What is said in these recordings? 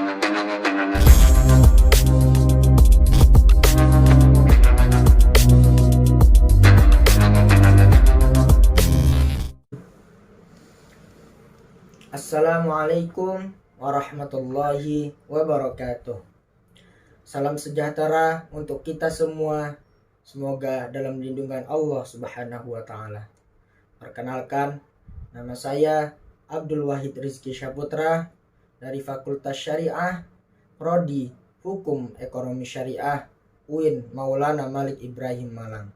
Assalamualaikum warahmatullahi wabarakatuh. Salam sejahtera untuk kita semua. Semoga dalam lindungan Allah Subhanahu wa taala. Perkenalkan, nama saya Abdul Wahid Rizky Syaputra dari Fakultas Syariah, Prodi Hukum Ekonomi Syariah, UIN Maulana Malik Ibrahim Malang.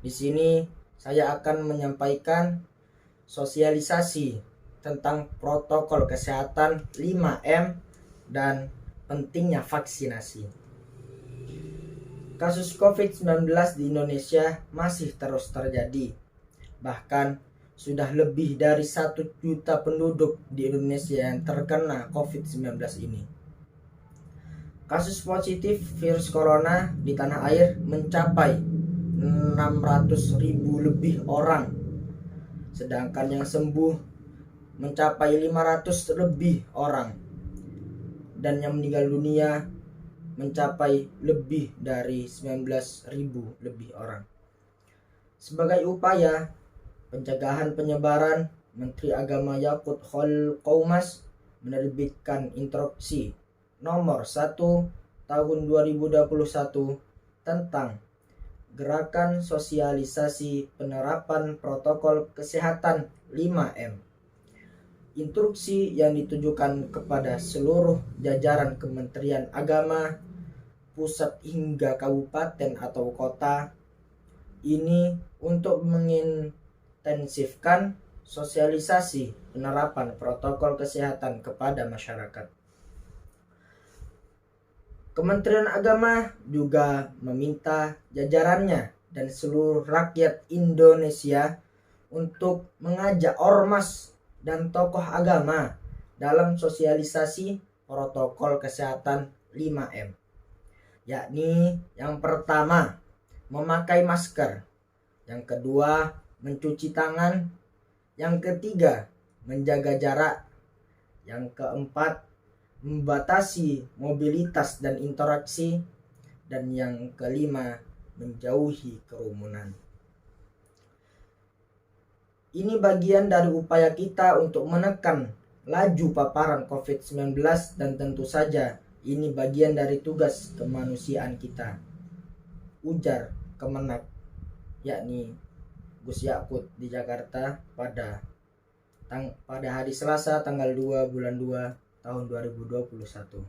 Di sini saya akan menyampaikan sosialisasi tentang protokol kesehatan 5M dan pentingnya vaksinasi. Kasus COVID-19 di Indonesia masih terus terjadi. Bahkan sudah lebih dari 1 juta penduduk di Indonesia yang terkena COVID-19 ini. Kasus positif virus corona di tanah air mencapai 600.000 lebih orang. Sedangkan yang sembuh mencapai 500 lebih orang, dan yang meninggal dunia mencapai lebih dari 19.000 lebih orang. Sebagai upaya pencegahan penyebaran, Menteri Agama Yakut Khalil Qaumas menerbitkan Instruksi Nomor 1 Tahun 2021 tentang Gerakan Sosialisasi Penerapan Protokol Kesehatan 5M. Instruksi yang ditujukan kepada seluruh jajaran Kementerian Agama, pusat hingga kabupaten atau kota, ini untuk mengintensifkan sosialisasi penerapan protokol kesehatan kepada masyarakat. Kementerian Agama juga meminta jajarannya dan seluruh rakyat Indonesia untuk mengajak ormas dan tokoh agama dalam sosialisasi protokol kesehatan 5M, yakni yang pertama memakai masker, yang kedua mencuci tangan, yang ketiga menjaga jarak, yang keempat membatasi mobilitas dan interaksi, dan yang kelima menjauhi kerumunan. Ini bagian dari upaya kita untuk menekan laju paparan COVID-19 dan tentu saja ini bagian dari tugas kemanusiaan kita, ujar Kemenak, yakni Gus Yakut di Jakarta pada hari Selasa tanggal 2 bulan 2 tahun 2021.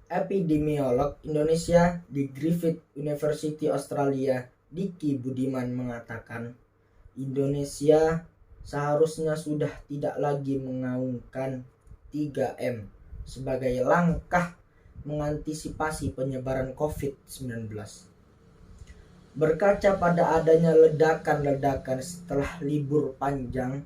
Epidemiolog Indonesia di Griffith University Australia, Diki Budiman mengatakan, Indonesia seharusnya sudah tidak lagi mengaungkan 3M sebagai langkah mengantisipasi penyebaran COVID-19. Berkaca pada adanya ledakan-ledakan setelah libur panjang,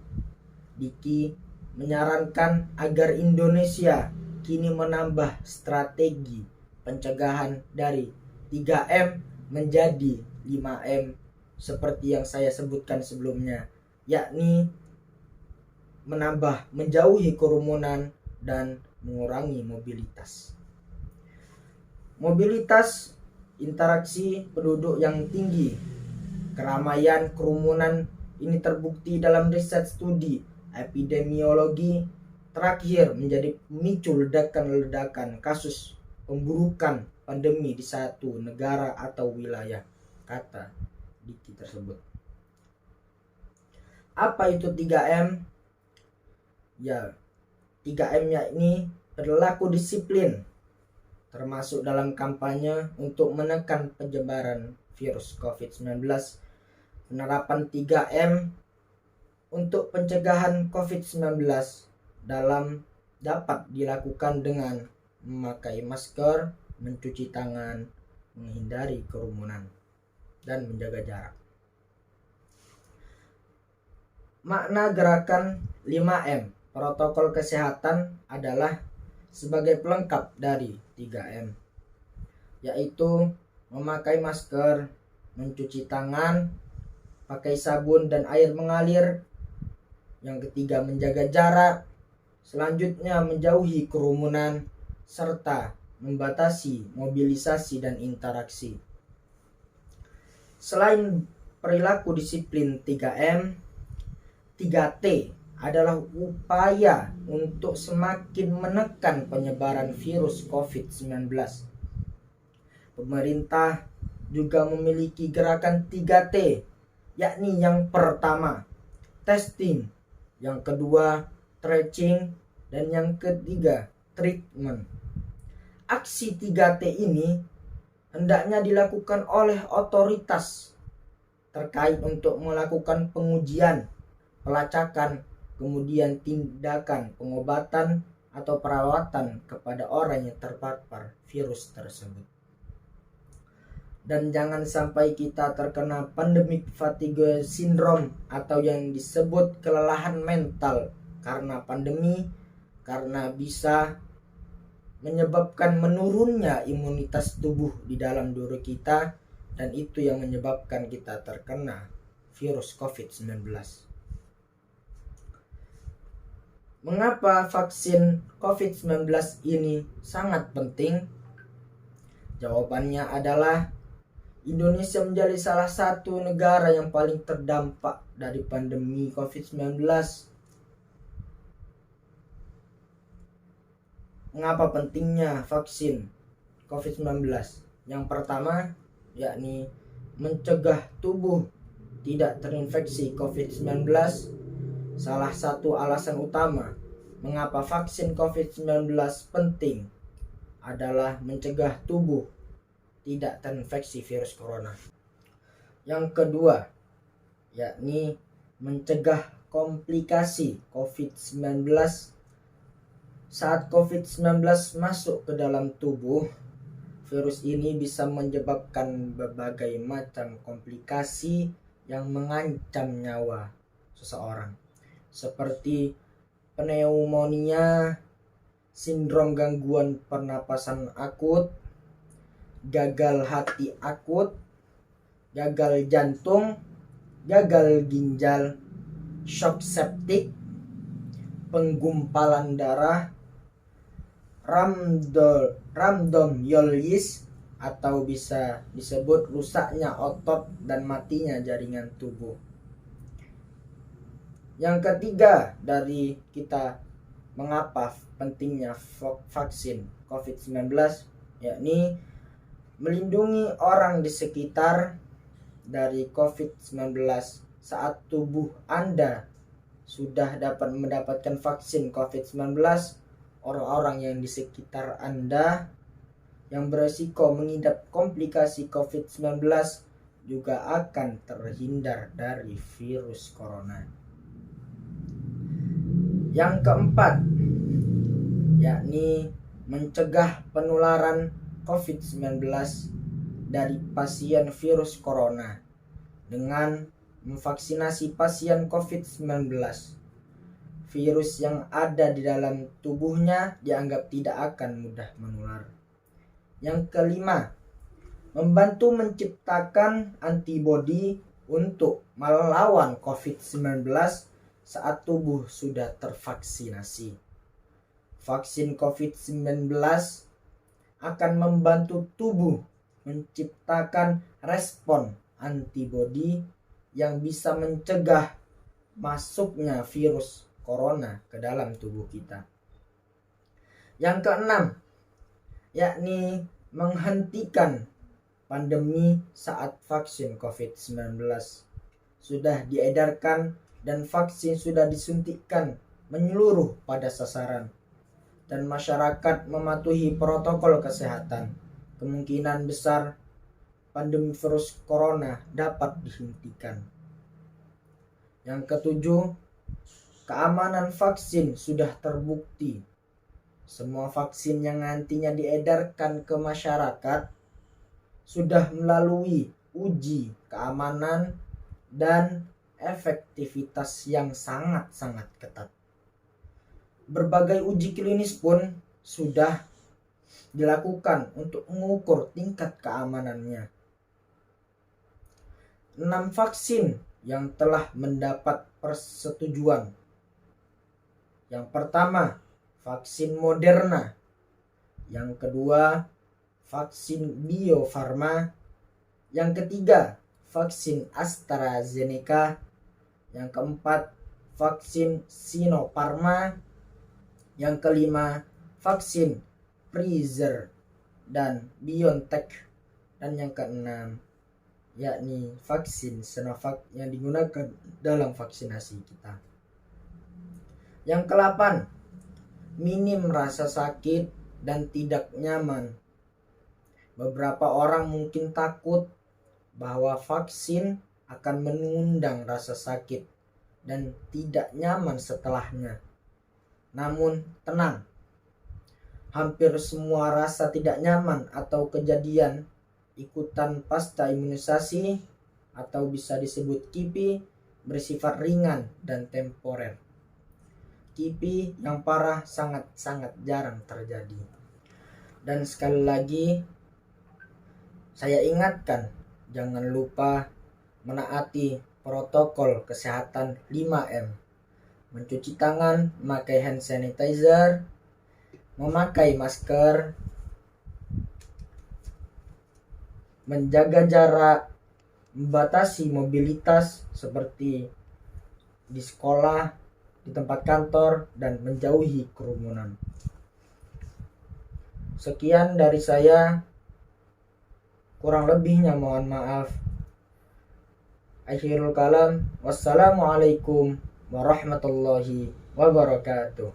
Diki menyarankan agar Indonesia kini menambah strategi pencegahan dari 3M menjadi 5M seperti yang saya sebutkan sebelumnya, yakni menjauhi kerumunan dan mengurangi mobilitas. Mobilitas, interaksi penduduk yang tinggi, keramaian, kerumunan ini terbukti dalam riset studi epidemiologi terakhir menjadi pemicu ledakan-ledakan kasus pemburukan pandemi di satu negara atau wilayah, kata Diki tersebut. Apa itu 3M? Ya, 3M yakni perilaku disiplin, termasuk dalam kampanye untuk menekan penyebaran virus COVID-19, penerapan 3M untuk pencegahan COVID-19 dapat dilakukan dengan memakai masker, mencuci tangan, menghindari kerumunan, dan menjaga jarak. Makna gerakan 5M protokol kesehatan adalah sebagai pelengkap dari 3M, yaitu memakai masker, mencuci tangan, pakai sabun dan air mengalir. Yang ketiga menjaga jarak, Selanjutnya, menjauhi kerumunan serta membatasi mobilisasi dan interaksi. Selain perilaku disiplin 3M, 3T adalah upaya untuk semakin menekan penyebaran virus COVID-19. Pemerintah juga memiliki gerakan 3T, yakni yang pertama, testing, yang kedua, tracing, dan yang ketiga, treatment. Aksi 3T ini hendaknya dilakukan oleh otoritas terkait untuk melakukan pengujian, pelacakan, kemudian tindakan pengobatan atau perawatan kepada orang yang terpapar virus tersebut. Dan jangan sampai kita terkena pandemic fatigue syndrome atau yang disebut kelelahan mental karena pandemi, karena bisa menyebabkan menurunnya imunitas tubuh di dalam diri kita, dan itu yang menyebabkan kita terkena virus COVID-19. Mengapa vaksin COVID-19 ini sangat penting? Jawabannya adalah Indonesia menjadi salah satu negara yang paling terdampak dari pandemi COVID-19. Mengapa pentingnya vaksin COVID-19? Yang pertama, yakni mencegah tubuh tidak terinfeksi COVID-19. Salah satu alasan utama mengapa vaksin COVID-19 penting adalah mencegah tubuh tidak terinfeksi virus corona. Yang kedua, yakni mencegah komplikasi COVID-19. Saat COVID-19 masuk ke dalam tubuh, virus ini bisa menyebabkan berbagai macam komplikasi yang mengancam nyawa seseorang, seperti pneumonia, sindrom gangguan pernapasan akut, gagal hati akut, gagal jantung, gagal ginjal, shock septik, penggumpalan darah, rhabdomyolysis atau bisa disebut rusaknya otot dan matinya jaringan tubuh. Yang ketiga dari kita mengapa pentingnya vaksin COVID-19, yakni melindungi orang di sekitar dari COVID-19. Saat tubuh Anda sudah dapat mendapatkan vaksin COVID-19, orang-orang yang di sekitar Anda yang beresiko mengidap komplikasi COVID-19 juga akan terhindar dari virus corona. Yang keempat, yakni mencegah penularan COVID-19 dari pasien virus corona dengan memvaksinasi pasien COVID-19. Virus yang ada di dalam tubuhnya dianggap tidak akan mudah menular. Yang kelima, membantu menciptakan antibodi untuk melawan COVID-19 saat tubuh sudah tervaksinasi. Vaksin COVID-19 akan membantu tubuh menciptakan respon antibodi yang bisa mencegah masuknya virus corona ke dalam tubuh kita. Yang keenam, yakni menghentikan pandemi saat vaksin COVID-19 sudah diedarkan dan vaksin sudah disuntikkan menyeluruh pada sasaran dan masyarakat mematuhi protokol kesehatan, kemungkinan besar pandemi virus corona dapat dihentikan. Yang ketujuh, keamanan vaksin sudah terbukti. Semua vaksin yang nantinya diedarkan ke masyarakat sudah melalui uji keamanan dan efektivitas yang sangat-sangat ketat. Berbagai uji klinis pun sudah dilakukan untuk mengukur tingkat keamanannya. 6 vaksin yang telah mendapat persetujuan Yang pertama, vaksin Moderna. Yang kedua, vaksin Bio Farma. Yang ketiga, vaksin AstraZeneca. Yang keempat, vaksin Sinopharm. Yang kelima, vaksin Pfizer dan BioNTech. Dan yang keenam, yakni vaksin Sinovac yang digunakan dalam vaksinasi kita. Yang ke-8, minim rasa sakit dan tidak nyaman. Beberapa orang mungkin takut bahwa vaksin akan mengundang rasa sakit dan tidak nyaman setelahnya. Namun tenang, hampir semua rasa tidak nyaman atau kejadian ikutan pasca imunisasi atau bisa disebut KIPI bersifat ringan dan temporer. KIPI yang parah sangat-sangat jarang terjadi. Dan sekali lagi saya ingatkan, jangan lupa menaati protokol kesehatan 5M. Mencuci tangan, memakai hand sanitizer, memakai masker, menjaga jarak, membatasi mobilitas seperti di sekolah, di tempat kantor, dan menjauhi kerumunan. Sekian dari saya, kurang lebihnya mohon maaf. Akhirul kalam, wassalamualaikum warahmatullahi wabarakatuh.